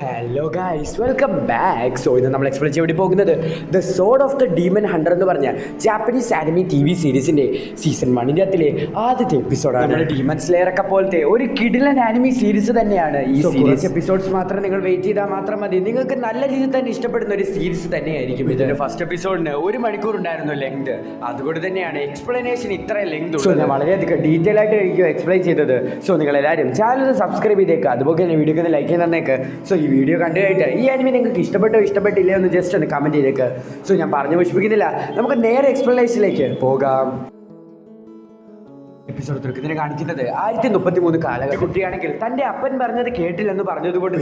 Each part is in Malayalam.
Hello guys, welcome back. So ഇത് നമ്മൾ എക്സ്പ്ലെയിൻ ചെയ്യാൻ വേണ്ടി പോകുന്നത് the soared of the demon Hunter എന്ന് പറഞ്ഞ ജാപ്പനീസ് ആനിമി ടി വി സീരീസിന്റെ സീസൺ 1 ആദ്യത്തെ എപ്പിസോഡാണ്. നമ്മുടെ ഡീമൺ സ്ലെയർ ഒക്കെ പോലത്തെ ഒരു കിടിലൻ ആനിമി സീരീസ് തന്നെയാണ് ഈ സീരീസ്. എപ്പിസോഡ്സ് മാത്രം നിങ്ങൾ വെയിറ്റ് ചെയ്താൽ മാത്രം മതി, നിങ്ങൾക്ക് നല്ല രീതിയിൽ തന്നെ ഇഷ്ടപ്പെടുന്ന ഒരു സീരീസ് തന്നെയായിരിക്കും. ഇതിന്റെ ഫസ്റ്റ് എപ്പിസോഡിന് 1 മണിക്കൂർ ഉണ്ടായിരുന്നു ലെങ്ത്, അതുകൊണ്ട് തന്നെയാണ് എക്സ്പ്ലനേഷൻ ഇത്ര ലെങ്ത്. സോ ഞാൻ വളരെയധികം ഡീറ്റെയിൽ ആയിട്ട് എക്സ്പ്ലെയിൻ ചെയ്തത്. സോ നിങ്ങൾ എല്ലാവരും ചാനൽ സബ്സ്ക്രൈബ് ചെയ്തേക്കുക, അതുപോലെ തന്നെ വീഡിയോക്ക് ലൈക്ക് ചെയ്ത് തന്നേക്ക്. സോ ഈ വീഡിയോ കണ്ടുകഴിഞ്ഞിട്ട് ഈ ആനിമി നിങ്ങൾക്ക് ഇഷ്ടപ്പെട്ടോ ഇഷ്ടപ്പെട്ടില്ലേ എന്ന് ജസ്റ്റ് ഒന്ന് കമൻറ്റ് ചെയ്തേക്ക്. സോ ഞാൻ പറഞ്ഞു വിഷമിക്കുന്നില്ല, നമുക്ക് നേരെ എക്സ്പ്ലനേഷനിലേക്ക് പോകാം. എപ്പിസോഡ് തുടക്കത്തിന് കാണിക്കുന്നത് 1033 കുട്ടിയാണെങ്കിൽ തന്റെ അപ്പൻ പറഞ്ഞത് കേട്ടില്ലെന്ന് പറഞ്ഞതുകൊണ്ട്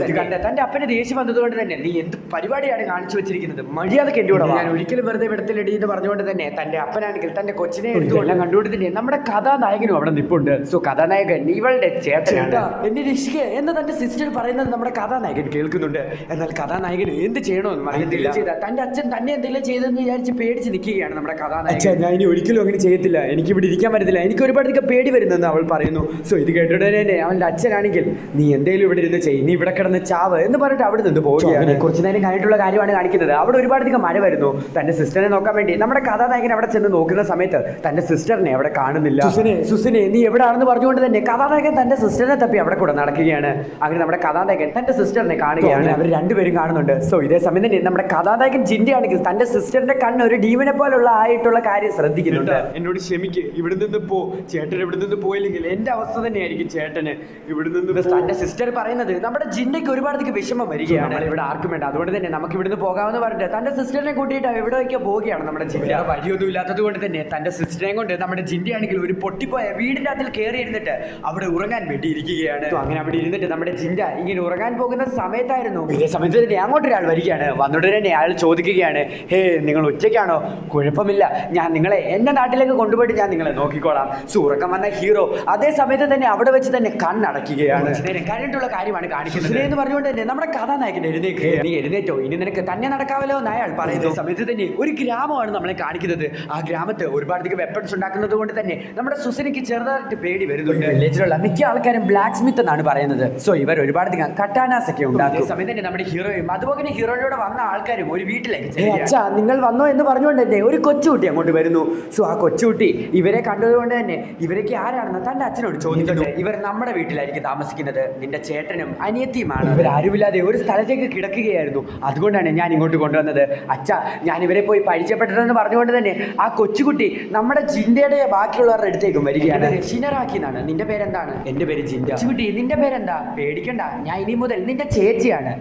തന്റെ അപ്പന് ദേഷ്യം വന്നതുകൊണ്ട് തന്നെ നീ എന്ത് പരിപാടിയാണ് കാണിച്ചു വെച്ചിരിക്കുന്നത്, മര്യാദക്ക് എന്റെ കൂടെ ഞാൻ ഒരിക്കലും വെറുതെ വിടത്തിലടി എന്ന് പറഞ്ഞുകൊണ്ട് തന്നെ തന്റെ അപ്പനാണെങ്കിൽ തന്റെ കൊച്ചിനെ എല്ലാം കണ്ടുകൊണ്ട് തന്നെ നമ്മുടെ കഥാനായകനും അവിടെ നിപ്പുണ്ട്. സോ കഥാനായകൻ ഇവളുടെ ചേട്ടനാണ്, എന്നെ രക്ഷിക്കുക എന്ന് തന്റെ സിസ്റ്റർ പറയുന്നത് നമ്മുടെ കഥാനായകൻ കേൾക്കുന്നുണ്ട്. എന്നാൽ കഥാനായകന് എന്ത് ചെയ്യണമെന്ന് അറിയത്തില്ല. തന്റെ അച്ഛൻ തന്നെ എന്തെങ്കിലും ചെയ്തെന്ന് വിചാരിച്ച് പേടിച്ച് നിൽക്കുകയാണ് നമ്മുടെ കഥാനായകൻ. ഞാൻ ഇനി ഒരിക്കലും അങ്ങനെ ചെയ്യത്തില്ല, എനിക്ക് ഇവിടെ ഇരിക്കാൻ പറ്റത്തില്ല, എനിക്ക് ഒരുപാട് പേടി വരുന്നെന്ന് അവൾ പറയുന്നു. സോ ഇത് കേട്ടിട്ട് തന്നെ അവൻ്റെ അച്ഛനാണെങ്കിൽ നീ എന്തെങ്കിലും ഇവിടെ ഇരുന്ന് ചെയ്യും, നീ ഇവിടെ കിടന്ന് ചാവ് എന്ന് പറഞ്ഞിട്ട് അവിടെ നിന്ന് പോവുകയാണ്. കുറച്ച് നേരം കഴിഞ്ഞിട്ടുള്ള കാര്യമാണ് കാണിക്കുന്നത്. അവിടെ ഒരുപാടധികം മഴ വരുന്നു. തന്റെ സിസ്റ്ററിനെ നോക്കാൻ വേണ്ടി നമ്മുടെ കഥാനായകൻ അവിടെ ചെന്ന് നോക്കുന്ന സമയത്ത് തന്റെ സിസ്റ്ററിനെ അവിടെ കാണുന്നില്ല. സുസിനെ നീ എവിടെയാണെന്ന് പറഞ്ഞുകൊണ്ട് തന്നെ കഥാനായകൻ തന്റെ സിസ്റ്ററിനെ തപ്പി അവിടെ കൂടെ നടക്കുകയാണ്. അങ്ങനെ നമ്മുടെ കഥാനായകൻ തന്റെ സിസ്റ്ററിനെ കാണുകയാണ്. അവർ രണ്ടുപേരും കാണുന്നുണ്ട്. സോ ഇതേ സമയം തന്നെ നമ്മുടെ കഥാനായകൻ ജിൻഡി ആണെങ്കിൽ തന്റെ സിസ്റ്ററിന്റെ കണ്ണ് ഒരു ഡീമനെ പോലുള്ള ആയിട്ടുള്ള കാര്യം ശ്രദ്ധിക്കുന്നുണ്ട്. എന്നോട് ക്ഷമിക്ക്, ഇവിടെ നിന്ന് പോ, ചേട്ടൻ ഇവിടെ നിന്ന് പോയില്ലെങ്കിൽ എന്റെ അവസ്ഥ തന്നെയായിരിക്കും ചേട്ടന്. ഇവിടെ നിന്ന് തന്റെ സിസ്റ്റർ പറയുന്നത് നമ്മുടെ ജിൻഡയ്ക്ക് ഒരുപാടത്തേക്ക് വിഷമം വരികയാണ്. ഇവിടെ ആർക്കും വേണ്ട, അതുകൊണ്ട് തന്നെ നമുക്ക് ഇവിടുന്ന് പോകാമെന്ന് പറഞ്ഞിട്ട് തന്റെ സിസ്റ്ററിനെ കൂട്ടിയിട്ട് എവിടേക്കോ പോവുകയാണ് നമ്മുടെ ജിൻഡ. വഴിയൊന്നും ഇല്ലാത്തത് കൊണ്ട് തന്നെ തന്റെ സിസ്റ്ററിനെ കൊണ്ട് നമ്മുടെ ജിൻഡ ആണെങ്കിൽ ഒരു പൊട്ടിപ്പോയ വീടിന്റെ അതിൽ കയറി ഇരുന്നിട്ട് അവിടെ ഉറങ്ങാൻ വേണ്ടിയിരിക്കുകയാണ്. അങ്ങനെ അവിടെ ഇരുന്നിട്ട് നമ്മുടെ ജിൻഡ ഇങ്ങനെ ഉറങ്ങാൻ പോകുന്ന സമയത്തായിരുന്നു ഇതേ സമയത്ത് തന്നെ അങ്ങോട്ടൊരാൾ വരികയാണ്. വന്നിട്ട് തന്നെ അയാൾ ചോദിക്കുകയാണ്, ഹേ നിങ്ങൾ ഒറ്റയ്ക്കാണോ? കുഴപ്പമില്ല, ഞാൻ നിങ്ങളെ എന്റെ നാട്ടിലേക്ക് കൊണ്ടുപോയിട്ട് ഞാൻ നിങ്ങളെ നോക്കിക്കോളാം. ഉറക്കം വന്ന ഹീറോ അതേ സമയത്ത് തന്നെ അവിടെ വെച്ച് തന്നെ കണ്ണടക്കുകയാണ്. കഴിഞ്ഞിട്ടുള്ള കാര്യമാണ് കാണിക്കുന്നത് എന്ന് പറഞ്ഞുകൊണ്ട് തന്നെ നമ്മുടെ കഥാനായകൻ എഴുന്നേക്ക്, നീ എഴുന്നേറ്റോ, ഇനി നിനക്ക് തന്നെ നടക്കാമല്ലോ എന്ന് അയാൾ പറയുന്ന സമയത്ത് തന്നെ ഒരു ഗ്രാമമാണ് നമ്മളെ കാണിക്കുന്നത്. ആ ഗ്രാമത്ത് ഒരുപാടധികം വെപ്പൺസ് ഉണ്ടാക്കുന്നത് കൊണ്ട് തന്നെ നമ്മുടെ സുസിനിക്ക് ചെറുതായിട്ട് പേടി വരുന്നുണ്ട്. വില്ലേജിലുള്ള മിക്ക ആൾക്കാരും ബ്ലാക്ക് സ്മിത്ത് എന്നാണ് പറയുന്നത്. സോ ഇവർ ഒരുപാടധികം കട്ടാനാസ് ഒക്കെ ഉണ്ടാകും. സമയത്ത് തന്നെ നമ്മുടെ ഹീറോയും അതുപോലെ ഹീറോയോടെ വന്ന ആൾക്കാരും ഒരു വീട്ടിലേക്ക് അച്ഛാ നിങ്ങൾ വന്നോ എന്ന് പറഞ്ഞുകൊണ്ട് തന്നെ ഒരു കൊച്ചുകുട്ടി അങ്ങോട്ട് വരുന്നു. സോ ആ കൊച്ചുകുട്ടി ഇവരെ കണ്ടതുകൊണ്ട് തന്നെ ഇവരൊക്കെ ആരാണെന്ന് തന്റെ അച്ഛനോട് ചോദിക്കുന്നു. ഇവർ നമ്മുടെ വീട്ടിലായിരിക്കും താമസിക്കുന്നത്, നിന്റെ ചേട്ടനും അനിയത്തിയുമാണ്. ഇവർ ആരുമില്ലാതെ ഒരു സ്ഥലത്തേക്ക് കിടക്കുകയായിരുന്നു, അതുകൊണ്ടാണ് ഞാൻ ഇങ്ങോട്ട് കൊണ്ടുവന്നത്. അച്ഛാ ഞാൻ ഇവരെ പോയി പരിചയപ്പെട്ടിട്ടെന്ന് പറഞ്ഞുകൊണ്ട് തന്നെ ആ കൊച്ചുകുട്ടി നമ്മുടെ ജിൻഡയുടെ ബാക്കിയുള്ളവരുടെ അടുത്തേക്കും വരികയാണ്. ഷിനറാക്കി എന്നാണ് നിന്റെ പേരെന്താണ്? എന്റെ പേര് ജിൻഡ. കൊച്ചുകുട്ടി നിന്റെ പേരെന്താ? പേടിക്കണ്ട, ഞാൻ ഇനി മുതൽ നിന്റെ ചേച്ചിയാണ്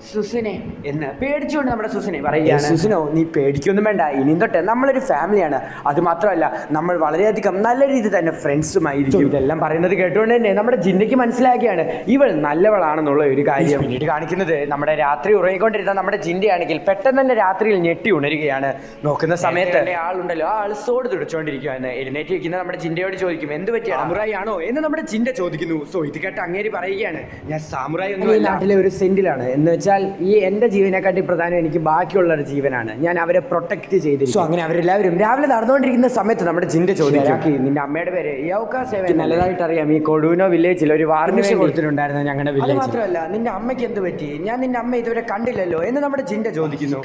സുസിനെ എന്ന് പേടിച്ചുകൊണ്ട് നമ്മുടെ സുസിനെ പറയുകയാണ്. സുസിനോ നീ പേടിക്കൊന്നും വേണ്ട, ഇനിയും തൊട്ട് നമ്മളൊരു ഫാമിലിയാണ്. അത് മാത്രമല്ല നമ്മൾ വളരെയധികം നല്ല രീതിയിൽ തന്നെ ഫ്രണ്ട്സുമായിരിക്കും. ഇതെല്ലാം പറയുന്നത് കേട്ടുകൊണ്ട് തന്നെ നമ്മുടെ ജിൻഡയ്ക്ക് മനസ്സിലാക്കിയാണ് ഇവൾ നല്ലവളാണെന്നുള്ള ഒരു കാര്യം. പിന്നീട് കാണിക്കുന്നത് നമ്മുടെ രാത്രി ഉറങ്ങിക്കൊണ്ടിരുന്ന നമ്മുടെ ജിൻഡയാണെങ്കിൽ പെട്ടെന്ന് തന്നെ രാത്രിയിൽ ഞെട്ടി ഉണരുകയാണ്. നോക്കുന്ന സമയത്ത് ആളുണ്ടല്ലോ, ആ ആൾ സോഡ് തുടിച്ചുകൊണ്ടിരിക്കുകയാണ്. എഴുന്നേറ്റ് ഇരിക്കുന്ന നമ്മുടെ ജിൻഡയോട് ചോദിക്കും, എന്ത് പറ്റിയ സാമുറായി ആണോ എന്ന് നമ്മുടെ ജിൻഡ ചോദിക്കുന്നു. സോ ഇത് കേട്ട് അങ്ങേര് പറയുകയാണ്, ഞാൻ സാമുറായി ഒന്നും നാട്ടിലെ ഒരു സെന്റിലാണ്, എന്ന് വെച്ചാൽ ഈ എന്റെ ജീവനെക്കാട്ടി പ്രധാനം എനിക്ക് ബാക്കിയുള്ളവരുടെ ജീവനാണ്, ഞാൻ അവരെ പ്രൊട്ടക്ട് ചെയ്തിരിക്കും. സോ അങ്ങനെ അവരെല്ലാവരും രാവിലെ നടന്നുകൊണ്ടിരിക്കുന്ന സമയത്ത് നമ്മുടെ ജിൻഡ ചോദിക്കും, നിന്റെ അമ്മയുടെ പേര് നല്ലതായിട്ട് അറിയാം, ഈ കൊടൂനോ വില്ലേജിൽ ഒരു വാർണിഷ് കൊടുത്തിട്ടുണ്ടായിരുന്നു ഞങ്ങളുടെ വില്ലേജ്. മാത്രമല്ല നിന്റെ അമ്മയ്ക്ക് എന്ത് പറ്റി? ഞാൻ നിന്റെ അമ്മ ഇതുവരെ കണ്ടില്ലല്ലോ എന്ന് നമ്മുടെ ജിൻഡ ചോദിക്കുന്നു.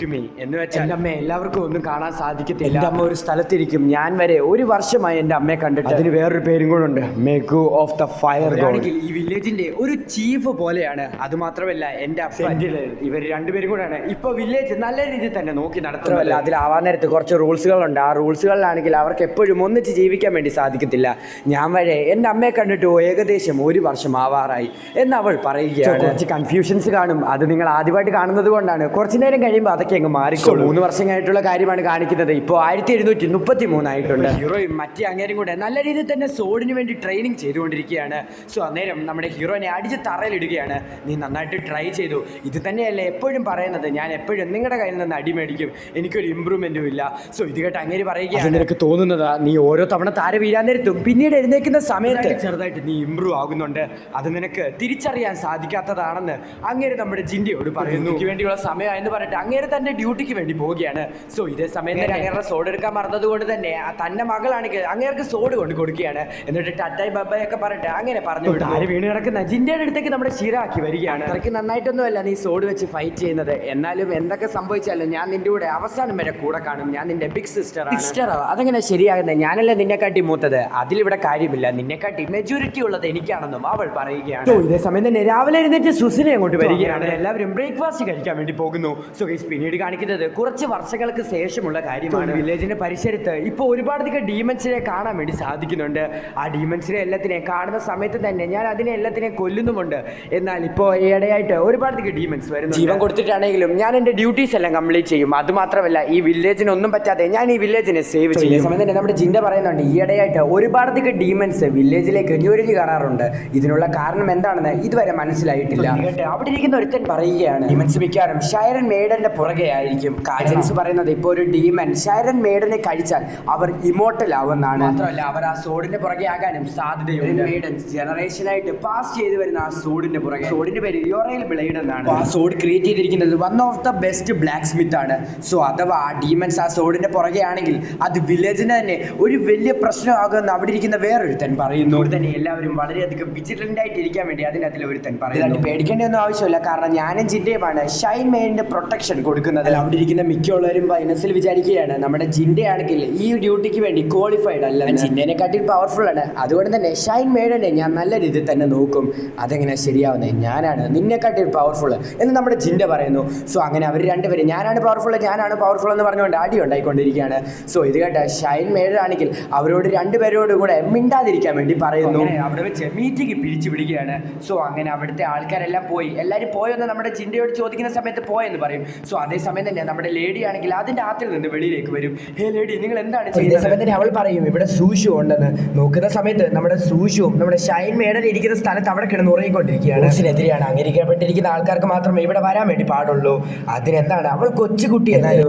എന്ന് വെച്ചാൽ എന്റെ അമ്മയെ എല്ലാവർക്കും ഒന്നും കാണാൻ സാധിക്കത്തില്ല, എന്റെ അമ്മ ഒരു സ്ഥലത്തിരിക്കും, ഞാൻ വരെ 1 വർഷമായി എന്റെ അമ്മയെ കണ്ടിട്ട്. അതിന് വേറൊരു പേരും കൂടെ ഉണ്ട്, മേക്കു ഓഫ് ദ ഫയർ. ആണെങ്കിൽ ഈ വില്ലേജിന്റെ ഒരു ചീഫ് പോലെയാണ്. അത് മാത്രമല്ല എന്റെ അപ്പ ഇവർ രണ്ടുപേരും കൂടെയാണ് ഇപ്പൊ വില്ലേജ് നല്ല രീതിയിൽ തന്നെ നോക്കി നടത്തുന്നതല്ല. അതിലാവാൻ നേരത്ത് കുറച്ച് റൂൾസുകളുണ്ട്. ആ റൂൾസുകളിലാണെങ്കിൽ അവർക്ക് എപ്പോഴും ഒന്നിച്ച് ജീവിക്കാൻ വേണ്ടി സാധിക്കത്തില്ല. ഞാൻ വരെ എൻ്റെ അമ്മയെ കണ്ടിട്ട് ഏകദേശം 1 വർഷം ആവാറായി എന്ന് അവൾ പറയുകയാണ്. കുറച്ച് കൺഫ്യൂഷൻസ് കാണും, അത് നിങ്ങൾ ആദ്യമായിട്ട് കാണുന്നത് കൊണ്ടാണ്. കുറച്ചു നേരം കഴിയുമ്പോൾ അതൊക്കെ അങ്ങ് മാറിക്കോളും. 3 വർഷം കഴിഞ്ഞിട്ടുള്ള കാര്യമാണ് കാണിക്കുന്നത്. ഇപ്പോൾ 1733 ആയിട്ടുണ്ട്. ഹീറോയും മറ്റേ അങ്ങേരും കൂടെ നല്ല രീതിയിൽ തന്നെ സോഡിന് വേണ്ടി ട്രെയിനിങ് ചെയ്തുകൊണ്ടിരിക്കുകയാണ്. സോ അന്നേരം നമ്മുടെ ഹീറോനെ അടിച്ച് തറയിലിടുകയാണ്. നീ നന്നായിട്ട് ട്രൈ ചെയ്തു, ഇത് തന്നെയല്ലേ എപ്പോഴും പറയുന്നത്, ഞാൻ എപ്പോഴും നിങ്ങളുടെ കയ്യിൽ നിന്ന് അടിമേടിക്കും, എനിക്കൊരു ഇമ്പ്രൂവ്മെന്റും ഇല്ല. സോ ഇത് കേട്ട് അങ്ങേര് പറയുകയാണ്, നിനക്ക് തോന്നുന്നതാ നീ ഓരോ തവണ താര വീഴാൻ നേരത്തും പിന്നീട് എഴുന്നേൽക്കുന്ന സമയത്ത് ചെറുതായിട്ട് നീ ഇമ്പ്രൂവ് ആകുന്നുണ്ട്, അത് നിനക്ക് തിരിച്ചറിയാൻ സാധിക്കാത്തതാണെന്ന് അങ്ങേര് നമ്മുടെ ജിൻഡയോട് പറയുന്നു. എനിക്ക് വേണ്ടിയുള്ള സമയമായെന്ന് പറഞ്ഞിട്ട് അങ്ങേര് തന്റെ ഡ്യൂട്ടിക്ക് വേണ്ടി പോവുകയാണ്. സോ ഇതേ സമയം തന്നെ അങ്ങേരുടെ സോഡ് എടുക്കാൻ മറന്നത് കൊണ്ട് തന്നെ തന്റെ മകളാണെങ്കിൽ അങ്ങേർക്ക് സോഡ് കൊണ്ട് കൊടുക്കുകയാണ്. എന്നിട്ട് ടറ്റായി ബബ്ബയൊക്കെ പറഞ്ഞിട്ട് അങ്ങനെ പറഞ്ഞു താര വീണ് കിടക്കുന്ന ജിൻഡയുടെ അടുത്തേക്ക് നമ്മുടെ ഷിറാക്കി വരികയാണ്. അത്രയ്ക്ക് നന്നായിട്ടൊന്നുമല്ല നീ സോഡ് വെച്ച് ഫൈറ്റ് ചെയ്യുന്നത്. എന്നാലും എന്തൊക്കെ സംഭവിച്ചാലും ഞാൻ നിന്റെ കൂടെ അവസാനം വരെ കൂടെ കാണും. ഞാൻ നിന്റെ ബിഗ് സിസ്റ്ററോ? അതെങ്ങനെ ശരിയാകുന്നത്? ഞാനല്ല നിന്നെക്കാട്ടി മൂത്തത്. അതിലിവിടെ കാര്യമില്ല. നിന്നെക്കാട്ടി മെജോറിറ്റി ഉള്ളത് എനിക്കാണെന്നും അവൾ പറയുകയാണ്. ഇതേ സമയം തന്നെ രാവിലെ എഴുന്നേറ്റ് സുസിനെ അങ്ങോട്ട് വരികയാണ്. എല്ലാവരും ബ്രേക്ക്ഫാസ്റ്റ് കഴിക്കാൻ വേണ്ടി പോകുന്നു. സോ ഗയ്സ്, പിന്നീട് കാണിക്കുന്നത് കുറച്ച് വർഷങ്ങൾക്ക് ശേഷമുള്ള കാര്യമാണ്. വില്ലേജിന്റെ പരിസരത്ത് ഇപ്പോൾ ഒരുപാടധികം ഡീമൻസിനെ കാണാൻ വേണ്ടി സാധിക്കുന്നുണ്ട്. ആ ഡീമൻസിനെ എല്ലാത്തിനെയും കാണുന്ന സമയത്ത് തന്നെ ഞാൻ അതിനെ എല്ലാത്തിനെയും കൊല്ലുന്നുമുണ്ട്. എന്നാൽ ഇപ്പോൾ ഈയിടെയായിട്ട് ഒരുപാടധികം ഡീമൻസ് വരുന്നു. ജീവൻ കൊടുത്തിട്ടാണെങ്കിലും ഞാൻ എൻ്റെ ഡ്യൂട്ടീസ് എല്ലാം കംപ്ലീറ്റ് ചെയ്യും. അതുമാത്രമല്ല, ഈ വില്ലേജിന് ഒന്നും പറ്റാതെ ഞാൻ ഈ വില്ലേജിനെ സേവ് ചെയ്യും. സമയം തന്നെ നമ്മുടെ ചിന്ത പറയുന്നുണ്ട്, ഈയിടെയായിട്ട് ഒരുപാടധികം ഡീമൻസ് വില്ലേജിലേക്ക് ന്യൂരലി കയറാറുണ്ട്. ഇതിനുള്ള കാരണം എന്താണെന്ന് ഇതുവരെ മനസ്സിലായിട്ടില്ല. അവിടെ ഇരിക്കുന്ന ഒരുത്തൻ പറയുകയാണ്, ഡീമൻസ് മിക്കവാറും ഷൈറൻ മെയ്ഡന്റെ പുറകെ ആയിരിക്കും. കാജൻസ് പറയുന്നത് ഇപ്പോൾ ഒരു ഡീമൻ ഷൈറൻ മെയ്ഡനെ കഴിച്ചാൽ അവർ ഇമോർട്ടൽ ആവുമെന്നാണ്. മാത്രമല്ല, അവർ ആ സോഡിന്റെ പുറകെ ആകാനും സാധ്യതയുണ്ട്. മെയ്ഡൻസ് ജനറേഷനായിട്ട് പാസ് ചെയ്ത് വരുന്ന ആ സോഡിന്റെ പുറകെ. സോഡിന്റെ പേര് യോറയിൽ ബ്ലേഡ് എന്നാണ്. ആ സോഡ് ക്രിയേറ്റ് ചെയ്തിരിക്കുന്നത് one of the best black Smith ആണ്. സോ അഥവാ ആ ഡീമൻസ് ആ സോഡിന്റെ പുറകെ ആണെങ്കിൽ അത് വില്ലേജിന് തന്നെ ഒരു വലിയ പ്രശ്നമാകുമെന്ന് അവിടെ ഇരിക്കുന്ന വേറൊരുത്തൻ പറയുന്നു. ഇവിടെ തന്നെ എല്ലാവരും വളരെയധികം വിജിലന്റ് ആയിട്ട് ഇരിക്കാൻ വേണ്ടി അതിനകത്തിൽ ഒരുത്തൻ പറയുന്നു. പേടിക്കേണ്ടൊന്നും ആവശ്യമില്ല, കാരണം ഞാനും ജിൻഡയുമാണ് ഷൈൻ മെയ്ഡിന്റെ പ്രൊട്ടക്ഷൻ കൊടുക്കുന്നത്. അവിടെ ഇരിക്കുന്ന മിക്കുള്ളവരും മനസ്സിൽ വിചാരിക്കുകയാണ്, നമ്മുടെ ജിൻഡയാണെങ്കിൽ ഈ ഡ്യൂട്ടിക്ക് വേണ്ടി ക്വാളിഫൈഡ് അല്ല, ജിൻഡേനെക്കാട്ടിൽ പവർഫുൾ ആണ്. അതുകൊണ്ട് തന്നെ ഷൈൻ മെയ്ഡിനെ ഞാൻ നല്ല രീതിയിൽ തന്നെ നോക്കും. അതെങ്ങനെ ശരിയാവുന്നത്? ഞാനാണ് നിന്നെക്കാട്ടിൽ പവർഫുൾ എന്ന് നമ്മുടെ ജിൻഡ പറയുന്നു. സോ അങ്ങനെ അവർ രണ്ടുപേരും ഞാനാണ് പവർഫുൾ എന്ന് പറഞ്ഞുകൊണ്ട് അടി ഉണ്ടായിക്കൊണ്ടിരിക്കുകയാണ്. സോ ഇത് കേട്ട ഷൈൻ മെയ്ഡ് ആണെങ്കിൽ അവരോട് രണ്ടുപേരോട് കൂടെ മിണ്ടാതിരിക്കാൻ വേണ്ടി പറയുന്നു. അവിടെ വെച്ച് മീറ്റിംഗ് പിരിച്ചു വിടുകയാണ്. സോ അങ്ങനെ അവിടുത്തെ ആൾക്കാരെല്ലാം പോയി. എല്ലാവരും പോയെന്ന് നമ്മുടെ ജിൻഡയോട് ചോദിക്കുന്ന സമയത്ത് പോയെന്ന് പറയും. സോ അതേസമയം തന്നെ നമ്മുടെ ലേഡി ആണെങ്കിൽ അതിൻ്റെ അകത്തിൽ നിന്ന് വെളിയിലേക്ക് വരും. ഹേ ലേഡി, നിങ്ങൾ എന്താണ് ചെയ്യുന്നത്? സമയത്ത് തന്നെ അവൾ പറയും, ഇവിടെ സൂഷു ഉണ്ടെന്ന്. നോക്കുന്ന സമയത്ത് നമ്മുടെ സൂഷുവും നമ്മുടെ ഷൈൻ മേഡൻ ഇരിക്കുന്ന സ്ഥലത്ത് അവിടെ കിടന്ന് ഉറങ്ങിക്കൊണ്ടിരിക്കുകയാണ്. നെതിരെയാണ് അംഗീകരിക്കപ്പെട്ടിരിക്കുന്ന ആൾക്കാർക്ക് മാത്രമേ ഇവിടെ വരാൻ വേണ്ടി പാടുള്ളൂ. അതിനെന്താണ് അവൾ കൊച്ചുകുട്ടി എന്നാലും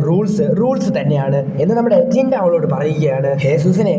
റൂൾസ് തന്നെയാണ് എന്ന് നമ്മുടെ ജിൻഡ അവളോട് പറയുകയാണ്. ഹേ സൂസനെ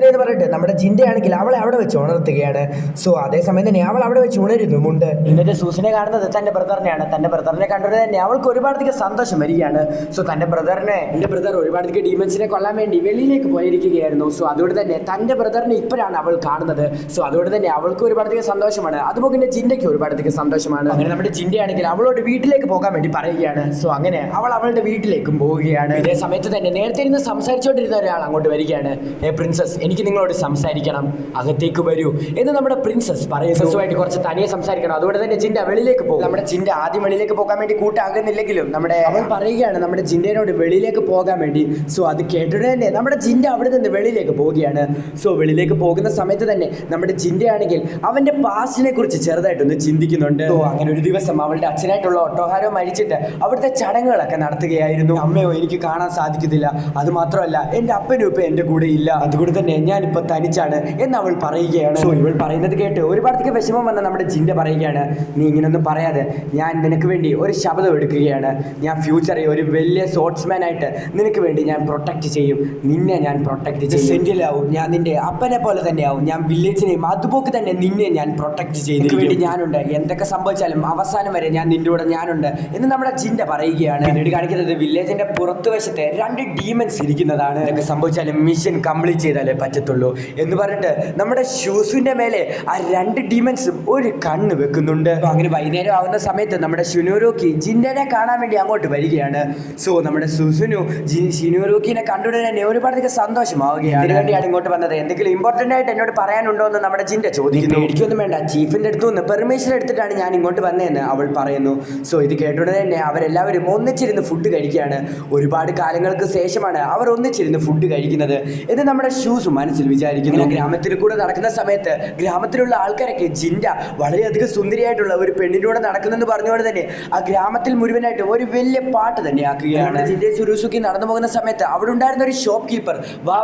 എന്ന് പറഞ്ഞിട്ട് നമ്മുടെ ജിൻഡയാണെങ്കിൽ അവളെ അവിടെ വെച്ച് ഉണർത്തുകയാണ്. സോ അതേസമയം തന്നെ അവൾ അവിടെ വെച്ച് ഉണരുന്നുമുണ്ട്. എന്നിട്ട് സൂസനെ കാണുന്നത് തന്റെ ബ്രദറിനെയാണ്. തന്റെ ബ്രദറിനെ കണ്ടത് തന്നെ അവൾക്ക് ഒരുപാടധികം സന്തോഷം വരികയാണ്. സോ തന്റെ ബ്രദർ ഒരുപാടധികം ഡീമൻസിനെ കൊല്ലാൻ വേണ്ടി വെളിയിലേക്ക് പോയിരിക്കുകയായിരുന്നു. സോ അതുകൊണ്ട് തന്നെ തന്റെ ബ്രദറിനെ ഇപ്പോഴാണ് അവൾ കാണുന്നത്. സോ അതുകൊണ്ട് തന്നെ അവൾക്ക് ഒരുപാടധികം സന്തോഷമാണ്. അതുപോലെ തന്നെ ജിൻഡയ്ക്ക് ഒരുപാടധികം സന്തോഷമാണ്. അങ്ങനെ നമ്മുടെ ജിൻഡയാണെങ്കിൽ അവളോട് വീട്ടിലേക്ക് പോകാൻ വേണ്ടി പറയുകയാണ്. സോ അങ്ങനെ അവൾ അവളുടെ വീട്ടിലേക്കും പോവുകയാണ്. ഇതേ സമയത്ത് തന്നെ നേരത്തെ ഇരുന്ന് സംസാരിച്ചുകൊണ്ടിരുന്ന ഒരാൾ അങ്ങോട്ട് വരികയാണ്. പ്രിൻസസ്, എനിക്ക് നിങ്ങളോട് സംസാരിക്കണം, അകത്തേക്ക് വരൂ എന്ന് നമ്മുടെ പ്രിൻസസ് പറയുന്നതുമായിട്ട് കുറച്ച് തനിയെ സംസാരിക്കണം. അതുകൊണ്ട് തന്നെ ജിൻഡ വെളിയിലേക്ക് പോകും. നമ്മുടെ ജിൻഡ ആദ്യം വെളിയിലേക്ക് പോകാൻ വേണ്ടി കൂട്ടാകുന്നില്ലെങ്കിലും അവൾ പറയുകയാണ് നമ്മുടെ ജിൻഡയോട് വെളിയിലേക്ക് പോകാൻ വേണ്ടി. സോ അത് കേട്ടിട്ട് തന്നെ നമ്മുടെ ജിൻഡ അവിടെ നിന്ന് വെളിയിലേക്ക് പോവുകയാണ്. സോ വെളിയിലേക്ക് പോകുന്ന സമയത്ത് തന്നെ നമ്മുടെ ജിൻഡയാണെങ്കിൽ അവന്റെ പാസ്റ്റിനെ കുറിച്ച് ചെറുതായിട്ടൊന്ന് ചിന്തിക്കുന്നുണ്ട്. സോ അങ്ങനെ ഒരു ദിവസം അവളുടെ അച്ഛനായിട്ടുള്ള ഒട്ടോഹാരോ മരിച്ചിട്ട് അവിടുത്തെ ചടങ്ങുകളൊക്കെ നടത്തുകയായിരുന്നു. അമ്മയോ എനിക്ക് കാണാൻ സാധിക്കുന്നില്ല, അത് മാത്രമല്ല എൻ്റെ അപ്പനും ഇപ്പം എൻ്റെ കൂടെ ഇല്ല, അതുകൊണ്ട് തന്നെ ഞാനിപ്പോൾ തനിച്ചാണ് എന്ന് അവൾ പറയുകയാണ്. സോ ഇവൾ പറയുന്നത് കേട്ട് ഒരുപാടത്തേക്ക് വിഷമം വന്ന നമ്മുടെ ജിൻഡ പറയുകയാണ്, നീ ഇങ്ങനൊന്നും പറയാതെ ഞാൻ നിനക്ക് വേണ്ടി ഒരു ശബ്ദം എടുക്കുകയാണ്. ഞാൻ ഫ്യൂച്ചറിൽ ഒരു വലിയ സ്പോർട്സ്മാൻ ആയിട്ട് നിനക്ക് വേണ്ടി ഞാൻ പ്രൊട്ടക്ട് ചെയ്യും. നിന്നെ ഞാൻ പ്രൊട്ടക്ട് ചെയ്യും. സെന്റിലാവും, ഞാൻ നിന്റെ അപ്പനെ പോലെ തന്നെയാവും. ഞാൻ വില്ലേജിനെയും അതുപോലെ തന്നെ നിന്നെ ഞാൻ പ്രൊട്ടക്ട് ചെയ്തു വേണ്ടി ഞാനുണ്ട്. എന്തൊക്കെ സംഭവിച്ചാലും അവസാനം വരെ ഞാൻ നിന്റെ കൂടെ ഞാനുണ്ട് എന്ന് നമ്മുടെ ജിൻഡ പറയുകയാണ്. പിന്നീട് കാണിക്കുന്നത് വില്ലേജിന്റെ പുറത്തുവശത്തെ 2 ഡീമൻസ് ഇരിക്കുന്നതാണ്. എന്തൊക്കെ സംഭവിച്ചാലും മിഷൻ കംപ്ലീറ്റ് ചെയ്താലേ പറ്റത്തുള്ളൂ എന്ന് പറഞ്ഞിട്ട് നമ്മുടെ ഷൂസിന്റെ മേലെ ആ 2 ഡീമൻസും ഒരു കണ്ണ് വെക്കുന്നുണ്ട്. അങ്ങനെ വൈകുന്നേരം ആവുന്ന സമയത്ത് നമ്മുടെ ഷിനോറോക്കി ജിൻഡനെ കാണാൻ വേണ്ടി അങ്ങോട്ട് വരികയാണ്. സോ നമ്മുടെ സുസുനു ഷിനോറോക്കിനെ കണ്ടുടനെ തന്നെ ഒരുപാടധികം സന്തോഷമാവുകയാണ്. അതിനുവേണ്ടിയാണ് ഇങ്ങോട്ട് വന്നത്. എന്തെങ്കിലും ഇമ്പോർട്ടൻ്റ് ആയിട്ട് എന്നോട് പറയാനുണ്ടോ എന്ന് നമ്മുടെ ജിൻഡ ചോദിക്കുന്നു. എനിക്കൊന്നും വേണ്ട, ചീഫിന്റെ അടുത്ത് നിന്ന് പെർമിഷൻ എടുത്തിട്ടാണ് ഞാൻ ഇങ്ങോട്ട് വന്നതെന്ന് അവൾ പറയുന്നു. സോ ഇത് കേട്ടുടനെ തന്നെ അവരെല്ലാവരും ഒന്നിച്ചിരുന്ന് ഫുഡ് കഴിക്കുകയാണ്. ഒരുപാട് കാലങ്ങൾക്ക് ശേഷമാണ് അവർ ഒന്നിച്ചിരുന്ന് ഫുഡ് കഴിക്കുന്നത് എന്ന് നമ്മുടെ ഷൂസ് മനസ്സിൽ വിചാരിക്കുന്നു. ഗ്രാമത്തിൽ കൂടെ നടക്കുന്ന സമയത്ത് ഗ്രാമത്തിലുള്ള ആൾക്കാരൊക്കെ ജിൻഡ വളരെയധികം സുന്ദരിയായിട്ടുള്ള ഒരു പെണ്ണിനൂടെ നടക്കുന്നെന്ന് പറഞ്ഞുകൊണ്ട് തന്നെ ആ ഗ്രാമത്തിൽ മുഴുവനായിട്ട് ഒരു വലിയ പാട്ട് തന്നെ ആക്കുകയാണ്. ജിൻഡ സുരൂസുക്കി നടന്നു പോകുന്ന സമയത്ത് അവിടെ ഉണ്ടായിരുന്ന ഒരു ഷോപ്പ് കീപ്പർ വാ